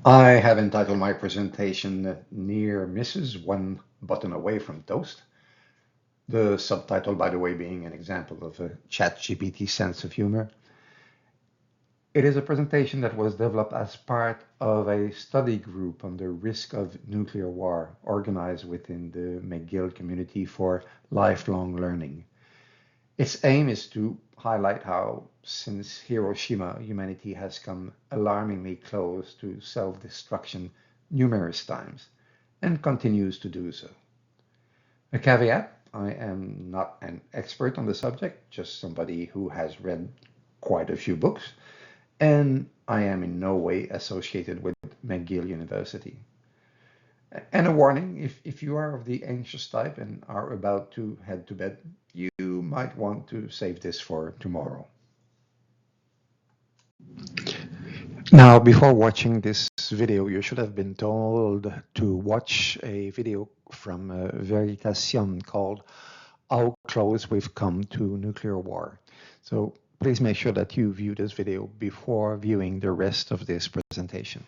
I have entitled my presentation Near Misses One Button Away from Toast. The subtitle, by the way, being an example of a ChatGPT sense of humor. It is a presentation that was developed as part of a study group on the risk of nuclear war organized within the McGill community for lifelong learning. Its aim is to highlight how, since Hiroshima, humanity has come alarmingly close to self-destruction numerous times and continues to do so. A caveat, I am not an expert on the subject, just somebody who has read quite a few books, and I am in no way associated with McGill University. And a warning, if you are of the anxious type and are about to head to bed, you might want to save this for tomorrow. Now, before watching this video, you should have been told to watch a video from Veritasium called How Close We've Come to Nuclear War. So please make sure that you view this video before viewing the rest of this presentation.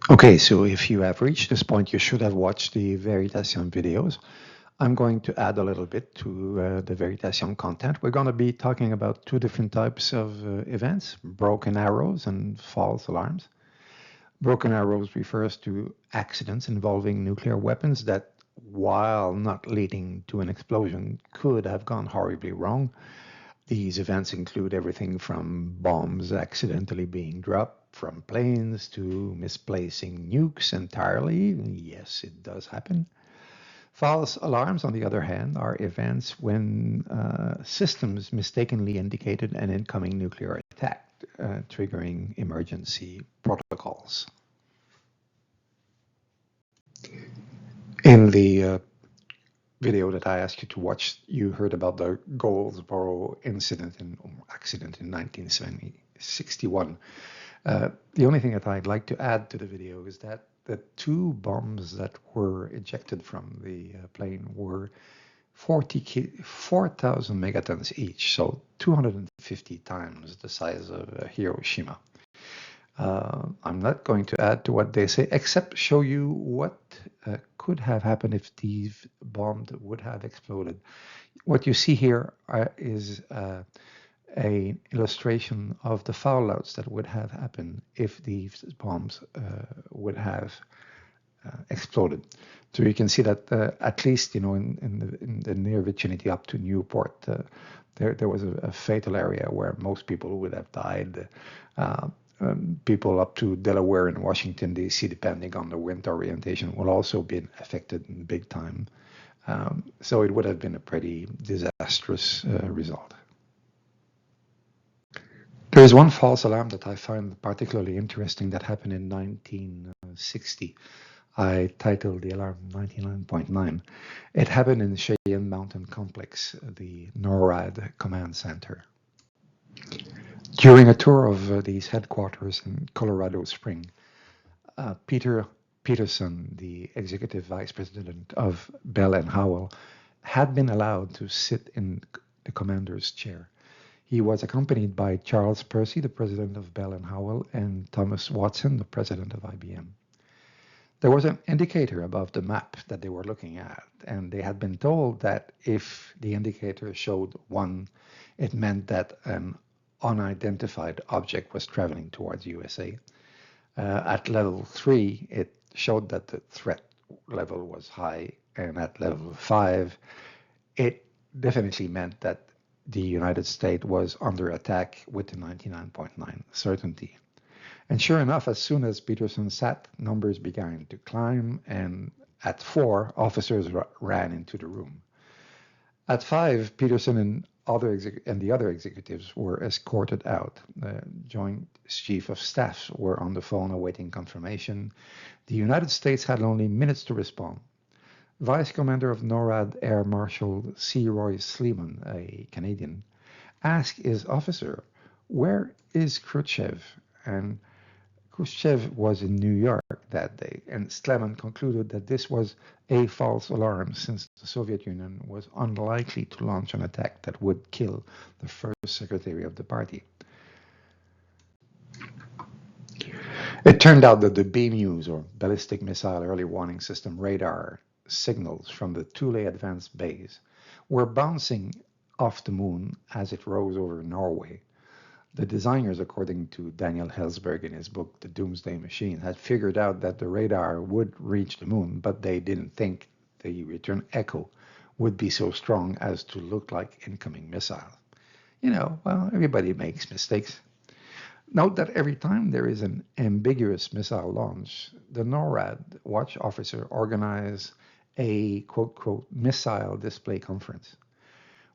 Okay, so if you have reached this point, you should have watched the Veritasium videos. I'm going to add a little bit to the Veritasium content. We're going to be talking about two different types of events, broken arrows and false alarms. Broken arrows refers to accidents involving nuclear weapons that, while not leading to an explosion, could have gone horribly wrong. These events include everything from bombs accidentally being dropped from planes to misplacing nukes entirely. Yes, it does happen. False alarms, on the other hand, are events when systems mistakenly indicated an incoming nuclear attack, triggering emergency protocols. In the video that I asked you to watch, you heard about the Goldsboro accident in 1961. The only thing that I'd like to add to the video is that the two bombs that were ejected from the plane were 4,000 megatons each, so 250 times the size of Hiroshima. I'm not going to add to what they say, except show you what could have happened if these bombs would have exploded. What you see here is an illustration of the fallouts that would have happened if these bombs would have exploded. So you can see that at least, in the near vicinity up to Newport, there was a fatal area where most people would have died. People up to Delaware and Washington, D.C., depending on the wind orientation, will also be affected in big time. So it would have been a pretty disastrous result. There is one false alarm that I find particularly interesting that happened in 1960. I titled the alarm 99.9. It happened in Cheyenne Mountain Complex, the NORAD command center. During a tour of these headquarters in Colorado Springs, Peter Peterson, the executive vice president of Bell and Howell, had been allowed to sit in the commander's chair. He was accompanied by Charles Percy, the president of Bell and Howell, and Thomas Watson, the president of IBM. There was an indicator above the map that they were looking at, and they had been told that if the indicator showed 1, it meant that an unidentified object was traveling towards USA. At level 3, it showed that the threat level was high, and at level 5, it definitely meant that the United States was under attack with the 99.9 certainty. And sure enough, as soon as Peterson sat, numbers began to climb, and at 4, officers ran into the room. At 5, Peterson and the other executives were escorted out. The Joint Chief of Staffs were on the phone awaiting confirmation. The United States had only minutes to respond. Vice Commander of NORAD Air Marshal C. Roy Sleeman, a Canadian, asked his officer, "Where is Khrushchev?" And Khrushchev was in New York that day, and Sleeman concluded that this was a false alarm since the Soviet Union was unlikely to launch an attack that would kill the first secretary of the party. It turned out that the BMUs, or Ballistic Missile Early Warning System radar signals from the Thule Advanced Base, were bouncing off the moon as it rose over Norway. The designers, according to Daniel Hellsberg in his book The Doomsday Machine, had figured out that the radar would reach the moon, but they didn't think the return echo would be so strong as to look like incoming missile. Well, everybody makes mistakes. Note that every time there is an ambiguous missile launch, the NORAD watch officer organizes a quote missile display conference,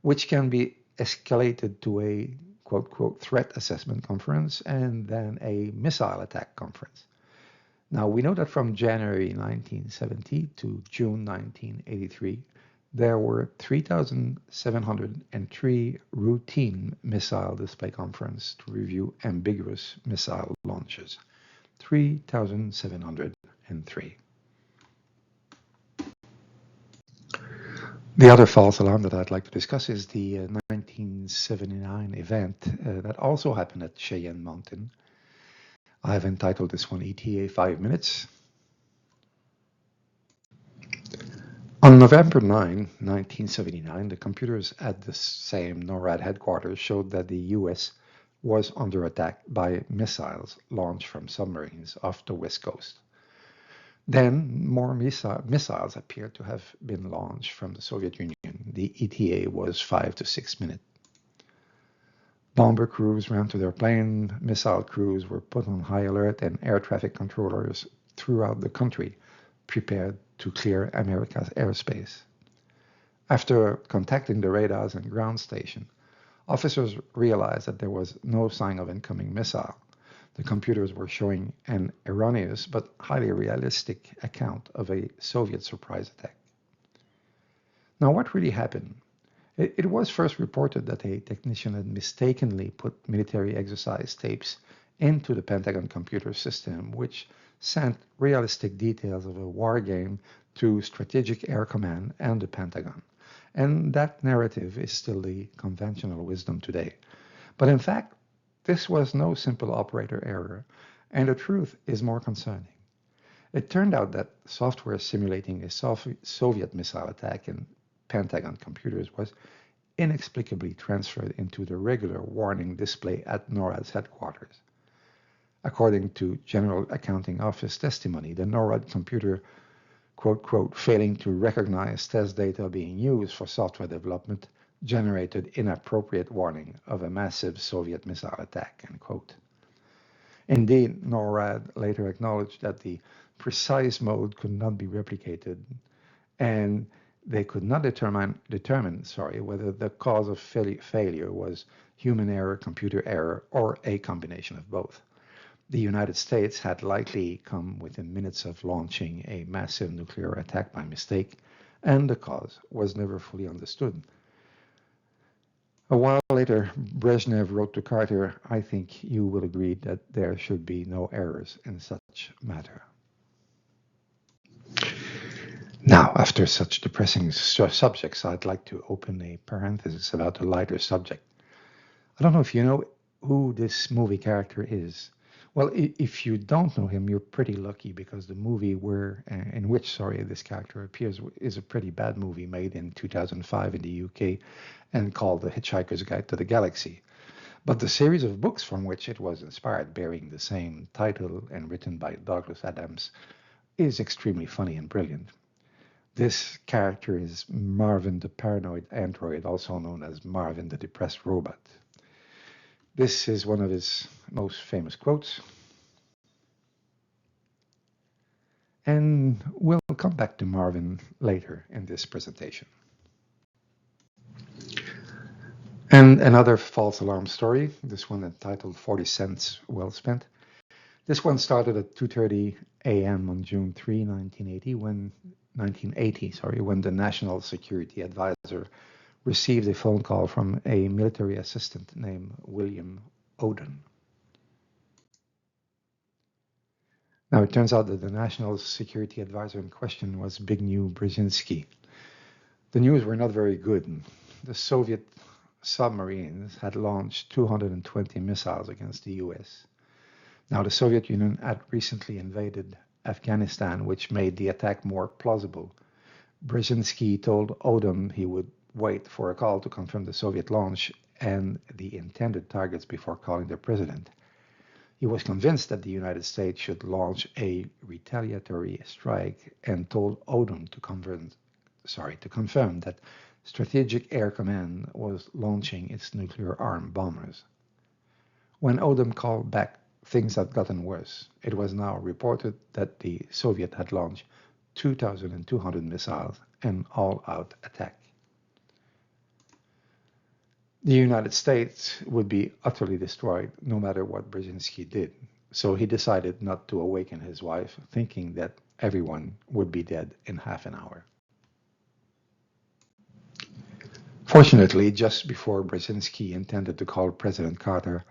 which can be escalated to a quote threat assessment conference and then a missile attack conference. Now, we know that from January 1970 to June 1983, there were 3,703 routine missile display conferences to review ambiguous missile launches. 3,703. The other false alarm that I'd like to discuss is the 1979 event that also happened at Cheyenne Mountain. I've entitled this one ETA 5 Minutes. On November 9, 1979, the computers at the same NORAD headquarters showed that the U.S. was under attack by missiles launched from submarines off the West Coast. Then more missiles appeared to have been launched from the Soviet Union. The ETA was 5 to 6 minutes. Bomber crews ran to their plane, missile crews were put on high alert, and air traffic controllers throughout the country prepared to clear America's airspace. After contacting the radars and ground station, officers realized that there was no sign of incoming missile. The computers were showing an erroneous but highly realistic account of a Soviet surprise attack. Now, what really happened? It was first reported that a technician had mistakenly put military exercise tapes into the Pentagon computer system, which sent realistic details of a war game to Strategic Air Command and the Pentagon. And that narrative is still the conventional wisdom today. But in fact, this was no simple operator error, and the truth is more concerning. It turned out that software simulating a Soviet missile attack in Pentagon computers was inexplicably transferred into the regular warning display at NORAD's headquarters. According to General Accounting Office testimony, the NORAD computer, quote, failing to recognize test data being used for software development, generated inappropriate warning of a massive Soviet missile attack, end quote. Indeed, NORAD later acknowledged that the precise mode could not be replicated, and they could not determine whether the cause of failure was human error, computer error, or a combination of both. The United States had likely come within minutes of launching a massive nuclear attack by mistake, and the cause was never fully understood. A while later, Brezhnev wrote to Carter, "I think you will agree that there should be no errors in such matter." Now, after such depressing subjects, I'd like to open a parenthesis about a lighter subject. I don't know if you know who this movie character is. Well, if you don't know him, you're pretty lucky, because the movie in which this character appears is a pretty bad movie made in 2005 in the UK and called The Hitchhiker's Guide to the Galaxy. But the series of books from which it was inspired, bearing the same title and written by Douglas Adams, is extremely funny and brilliant. This character is Marvin the Paranoid Android, also known as Marvin the Depressed Robot. This is one of his most famous quotes. And we'll come back to Marvin later in this presentation. And another false alarm story, this one entitled 40 Cents Well Spent. This one started at 2:30 a.m. on June 3, 1980, when the National Security Advisor received a phone call from a military assistant named William Oden. Now, it turns out that the National Security Advisor in question was Zbigniew Brzezinski. The news were not very good. The Soviet submarines had launched 220 missiles against the U.S. Now, the Soviet Union had recently invaded Afghanistan, which made the attack more plausible. Brzezinski told Odom he would wait for a call to confirm the Soviet launch and the intended targets before calling the president. He was convinced that the United States should launch a retaliatory strike and told Odom to confirm that Strategic Air Command was launching its nuclear-armed bombers. When Odom called back, things had gotten worse. It was now reported that the Soviet had launched 2,200 missiles, an all-out attack. The United States would be utterly destroyed no matter what Brzezinski did, so he decided not to awaken his wife, thinking that everyone would be dead in half an hour. Fortunately, just before Brzezinski intended to call President Carter,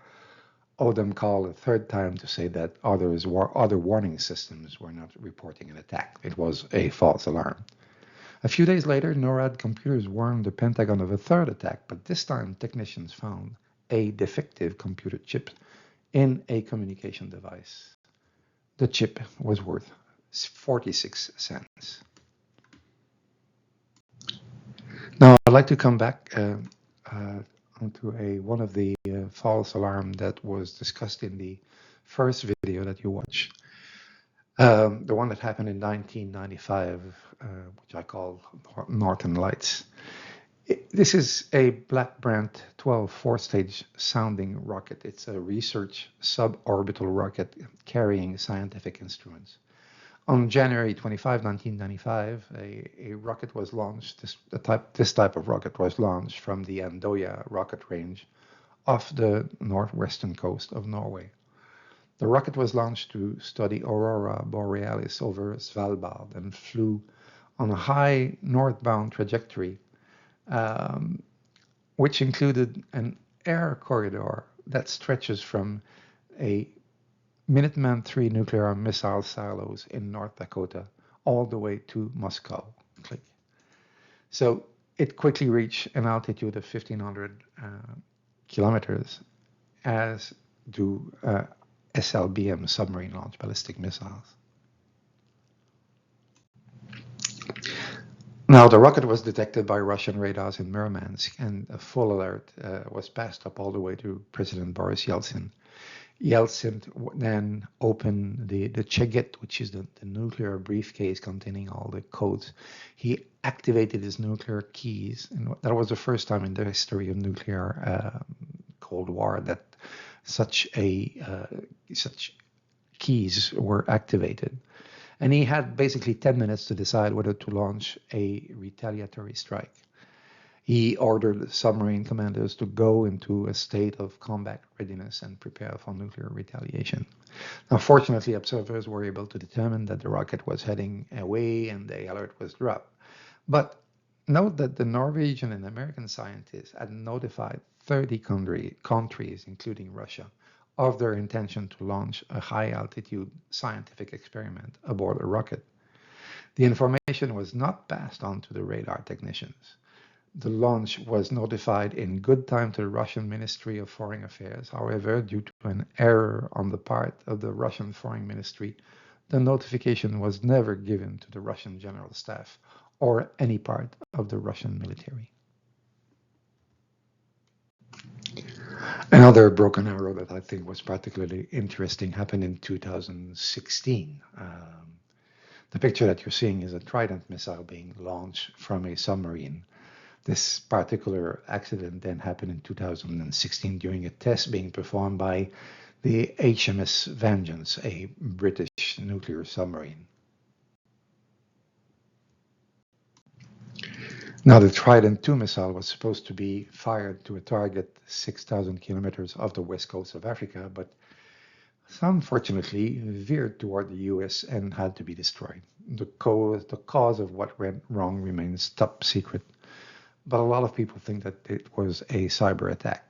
Odom called a third time to say that other warning systems were not reporting an attack. It was a false alarm. A few days later, NORAD computers warned the Pentagon of a third attack, but this time technicians found a defective computer chip in a communication device. The chip was worth 46 cents. Now, I'd like to come back onto one of the false alarm that was discussed in the first video that you watched. The one that happened in 1995, which I call Northern Lights. This is a Black Brant 12 four-stage sounding rocket. It's a research suborbital rocket carrying scientific instruments. On January 25, 1995, a rocket was launched. This type of rocket was launched from the Andoya rocket range off the northwestern coast of Norway. The rocket was launched to study aurora borealis over Svalbard and flew on a high northbound trajectory, which included an air corridor that stretches from a Minuteman III nuclear missile silos in North Dakota all the way to Moscow. So it quickly reached an altitude of 1,500 kilometers, as do SLBM submarine launched ballistic missiles. Now, the rocket was detected by Russian radars in Murmansk, and a full alert was passed up all the way to President Boris Yeltsin. Yeltsin then opened the Chegit, which is the nuclear briefcase containing all the codes. He activated his nuclear keys, and that was the first time in the history of nuclear Cold War that such keys were activated. And he had basically 10 minutes to decide whether to launch a retaliatory strike. He ordered submarine commanders to go into a state of combat readiness and prepare for nuclear retaliation. Now, fortunately, observers were able to determine that the rocket was heading away and the alert was dropped. But note that the Norwegian and American scientists had notified 30 countries, including Russia, of their intention to launch a high-altitude scientific experiment aboard a rocket. The information was not passed on to the radar technicians. The launch was notified in good time to the Russian Ministry of Foreign Affairs. However, due to an error on the part of the Russian Foreign Ministry, the notification was never given to the Russian General Staff or any part of the Russian military. Another broken arrow that I think was particularly interesting happened in 2016. The picture that you're seeing is a Trident missile being launched from a submarine. This particular accident then happened in 2016 during a test being performed by the HMS Vengeance, a British nuclear submarine. Now, the Trident II missile was supposed to be fired to a target 6,000 kilometers off the west coast of Africa, but unfortunately veered toward the US and had to be destroyed. The cause of what went wrong remains top secret, but a lot of people think that it was a cyber attack.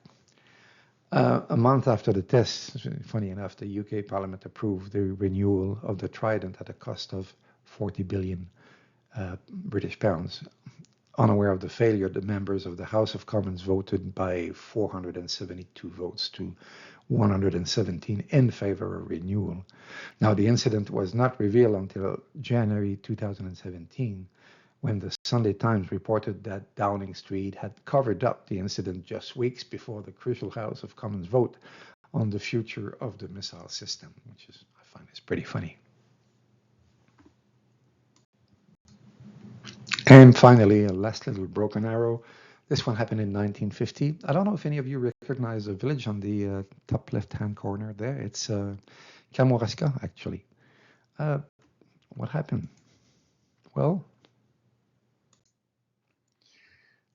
A month after the test, funny enough, the UK Parliament approved the renewal of the Trident at a cost of 40 billion British pounds. Unaware of the failure, the members of the House of Commons voted by 472 votes to 117 in favor of renewal. Now, the incident was not revealed until January 2017, when the Sunday Times reported that Downing Street had covered up the incident just weeks before the crucial House of Commons vote on the future of the missile system, which is, I find is pretty funny. And finally, a last little broken arrow. This one happened in 1950. I don't know if any of you recognize a village on the top left-hand corner there. It's Kamouraska, actually. What happened? Well,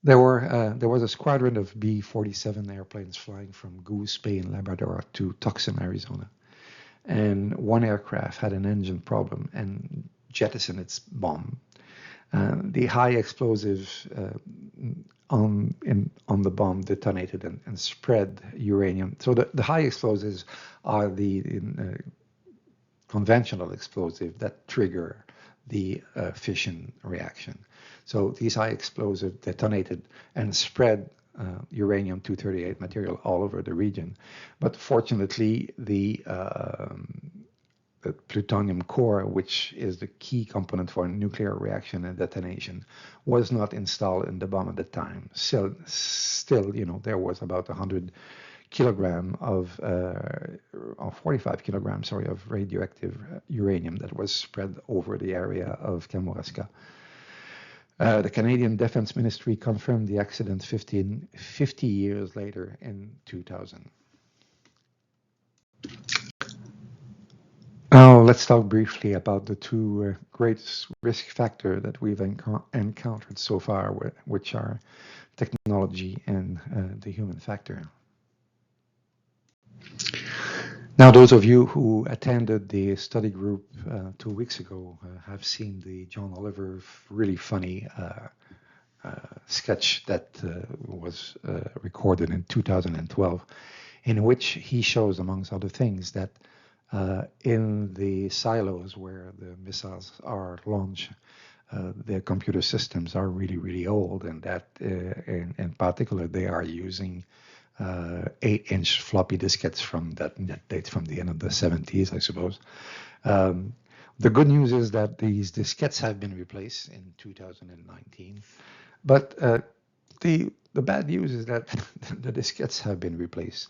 there was a squadron of B-47 airplanes flying from Goose Bay in Labrador to Tucson, Arizona. And one aircraft had an engine problem and jettisoned its bomb. The high explosive on the bomb detonated and spread uranium. So the high explosives are the conventional explosive that trigger the fission reaction. So these high explosives detonated and spread uranium-238 material all over the region. But fortunately, the plutonium core, which is the key component for nuclear reaction and detonation, was not installed in the bomb at the time. Still, there was about 100 kilogram of, or 45 kilograms, sorry, of radioactive uranium that was spread over the area of Kamouraska. The Canadian Defense Ministry confirmed the accident 50 years later in 2000. Now, let's talk briefly about the two greatest risk factors that we've encountered so far, which are technology and the human factor. Now, those of you who attended the study group 2 weeks ago have seen the John Oliver really funny sketch that was recorded in 2012, in which he shows, amongst other things, that in the silos where the missiles are launched, the computer systems are really, really old, and that in particular they are using 8-inch floppy diskettes from that dates from the end of the 70s, I suppose. The good news is that these diskettes have been replaced in 2019, but the bad news is that the diskettes have been replaced.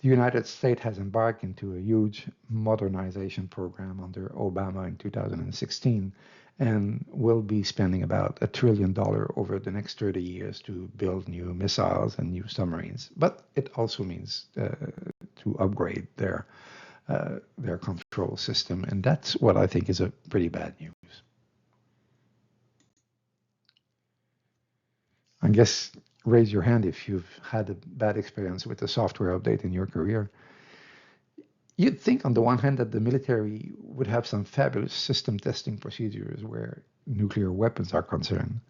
The United States has embarked into a huge modernization program under Obama in 2016 and will be spending about $1 trillion over the next 30 years to build new missiles and new submarines. But it also means to upgrade their control system, and that's what I think is a pretty bad news. I guess raise your hand if you've had a bad experience with a software update in your career. You'd think on the one hand that the military would have some fabulous system testing procedures where nuclear weapons are concerned.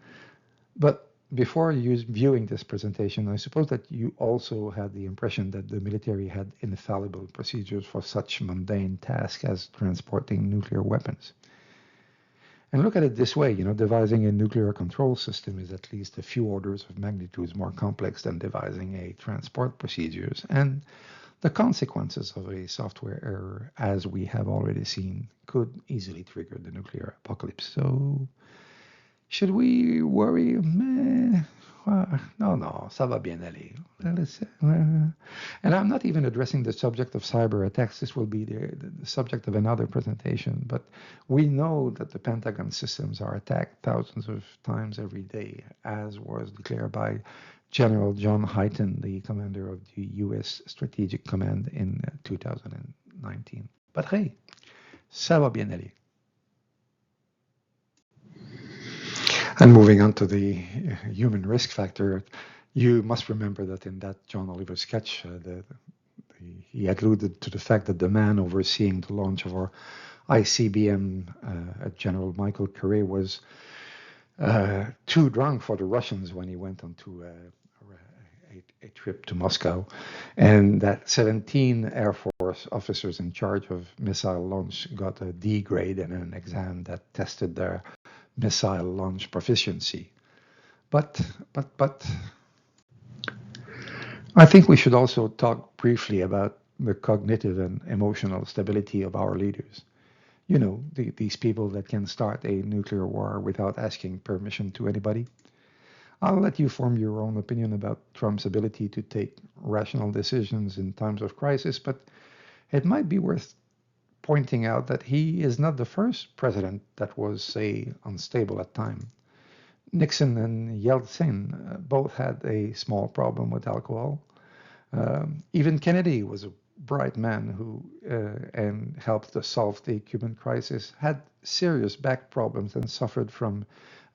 But before viewing this presentation, I suppose that you also had the impression that the military had infallible procedures for such mundane tasks as transporting nuclear weapons. And look at it this way, devising a nuclear control system is at least a few orders of magnitudes more complex than devising a transport procedures. And the consequences of a software error, as we have already seen, could easily trigger the nuclear apocalypse. So, should we worry? No, ça va bien aller. And I'm not even addressing the subject of cyber attacks. This will be the subject of another presentation. But we know that the Pentagon systems are attacked thousands of times every day, as was declared by General John Hyten, the commander of the U.S. Strategic Command in 2019. But hey, ça va bien aller. And moving on to the human risk factor, you must remember that in that John Oliver sketch, he alluded to the fact that the man overseeing the launch of our ICBM, General Michael Curry, was too drunk for the Russians when he went on to a trip to Moscow, and that 17 Air Force officers in charge of missile launch got a D grade in an exam that tested their missile launch proficiency. But I think we should also talk briefly about the cognitive and emotional stability of our leaders. You know, these people that can start a nuclear war without asking permission to anybody. I'll let you form your own opinion about Trump's ability to take rational decisions in times of crisis, but it might be worth pointing out that he is not the first president that was, say, unstable at times. Nixon and Yeltsin both had a small problem with alcohol. Even Kennedy was a bright man who and helped to solve the Cuban crisis, had serious back problems and suffered from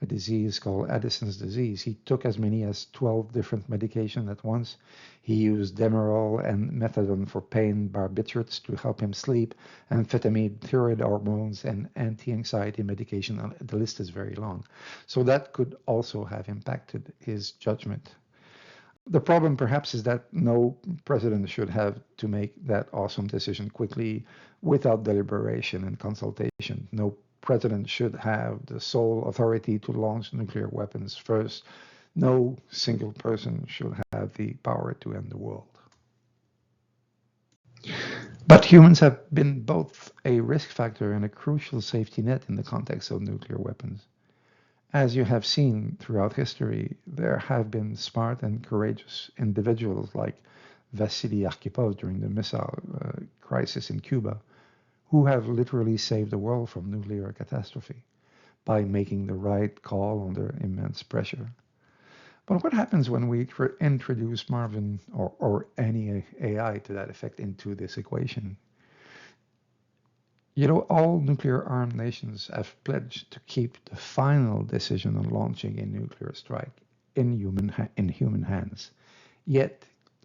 a disease called Addison's disease. He took as many as 12 different medications at once. He used Demerol and methadone for pain, barbiturates to help him sleep, amphetamine, thyroid hormones, and anti-anxiety medication. The list is very long. So that could also have impacted his judgment. The problem, perhaps, is that no president should have to make that awesome decision quickly without deliberation and consultation. No president should have the sole authority to launch nuclear weapons first. No single person should have the power to end the world. But humans have been both a risk factor and a crucial safety net in the context of nuclear weapons. As you have seen throughout history, there have been smart and courageous individuals like Vasily Arkhipov during the missile crisis in Cuba, who have literally saved the world from nuclear catastrophe by making the right call under immense pressure. But what happens when we introduce Marvin or any AI to that effect into this equation? You know, all nuclear-armed nations have pledged to keep the final decision on launching a nuclear strike in human hands. Yet,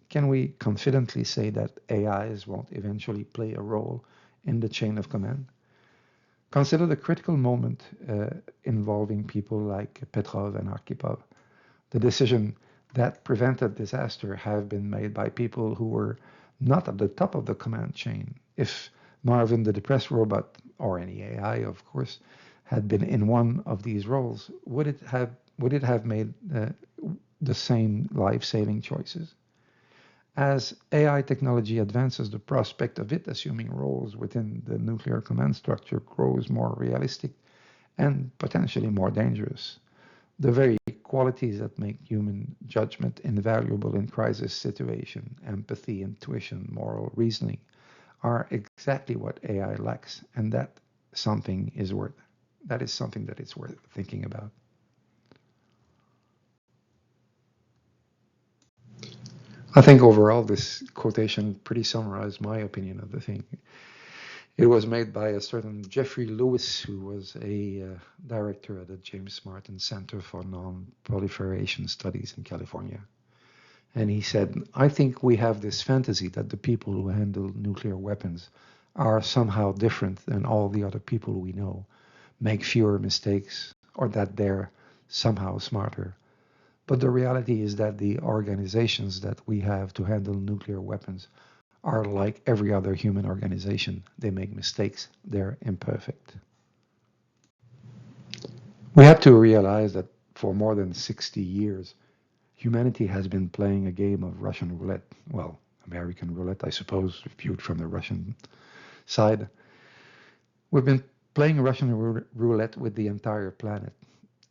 can we confidently say that AIs won't eventually play a role in the chain of command? Consider the critical moment involving people like Petrov and Arkhipov. The decision that prevented disaster have been made by people who were not at the top of the command chain. If Marvin the depressed robot, or any AI, of course, had been in one of these roles, would it have made the same life-saving choices? As AI technology advances, the prospect of it assuming roles within the nuclear command structure grows more realistic and potentially more dangerous. The very qualities that make human judgment invaluable in crisis situation, empathy, intuition, moral reasoning, are exactly what AI lacks, and that is something that it's worth thinking about. I think overall this quotation pretty summarized my opinion of the thing. It was made by a certain Jeffrey Lewis, who was a director at the James Martin Center for Non-Proliferation Studies in California. And he said, I think we have this fantasy that the people who handle nuclear weapons are somehow different than all the other people we know, make fewer mistakes, or that they're somehow smarter. But the reality is that the organizations that we have to handle nuclear weapons are like every other human organization. They make mistakes. They're imperfect. We have to realize that for more than 60 years, humanity has been playing a game of Russian roulette. Well, American roulette, I suppose, viewed from the Russian side. We've been playing Russian roulette with the entire planet.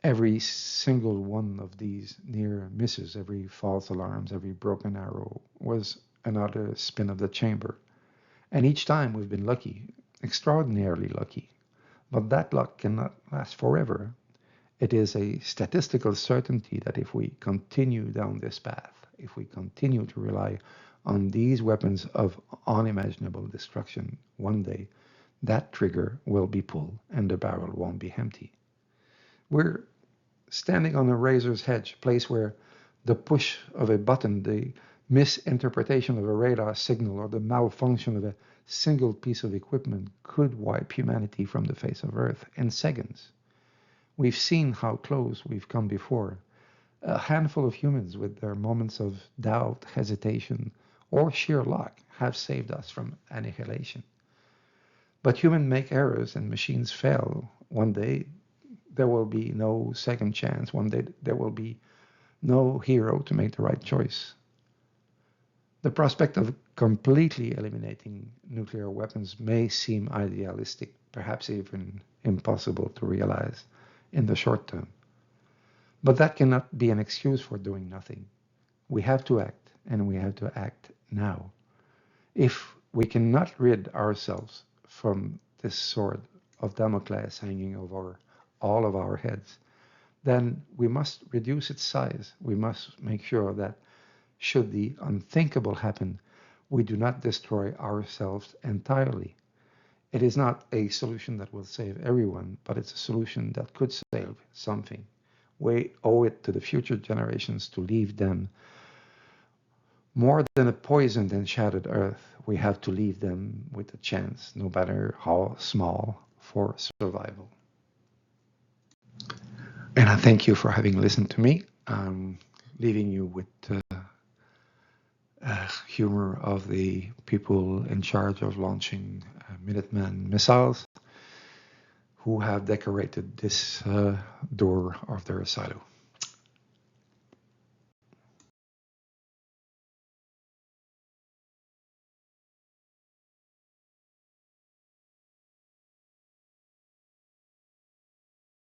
Every single one of these near misses, every false alarms, every broken arrow was another spin of the chamber. And each time we've been lucky, extraordinarily lucky. But that luck cannot last forever. It is a statistical certainty that if we continue down this path, if we continue to rely on these weapons of unimaginable destruction, one day that trigger will be pulled and the barrel won't be empty. We're standing on a razor's edge, a place where the push of a button, the misinterpretation of a radar signal, or the malfunction of a single piece of equipment could wipe humanity from the face of Earth in seconds. We've seen how close we've come before. A handful of humans with their moments of doubt, hesitation, or sheer luck have saved us from annihilation. But humans make errors and machines fail. One day there will be no second chance. One day there will be no hero to make the right choice. The prospect of completely eliminating nuclear weapons may seem idealistic, perhaps even impossible to realize in the short term. But that cannot be an excuse for doing nothing. We have to act, and we have to act now. If we cannot rid ourselves from this sword of Damocles hanging over all of our heads, then we must reduce its size. We must make sure that should the unthinkable happen, we do not destroy ourselves entirely. It is not a solution that will save everyone, but it's a solution that could save something. We owe it to the future generations to leave them more than a poisoned and shattered earth. We have to leave them with a chance, no matter how small, for survival. And I thank you for having listened to me. I'm leaving you with humor of the people in charge of launching Minuteman missiles who have decorated this door of their silo.